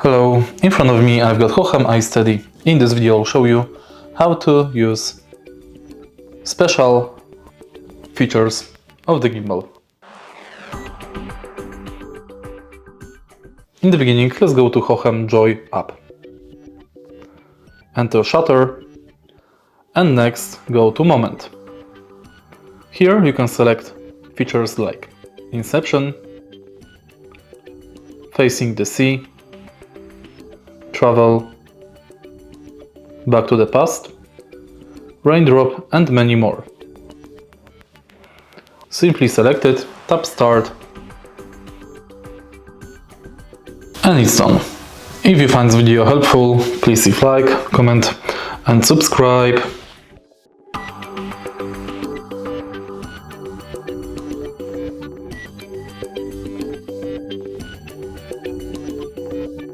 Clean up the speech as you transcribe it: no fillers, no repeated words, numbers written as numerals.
Hello, in front of me I've got Hohem iSteady. In this video I'll show you how to use special features of the gimbal. In the beginning, let's go to Hohem Joy app. Enter shutter and next go to moment. Here you can select features like inception, facing the sea, travel, back to the past, raindrop and many more. Simply select it, tap start and it's done. If you find this video helpful, please leave like, comment and subscribe.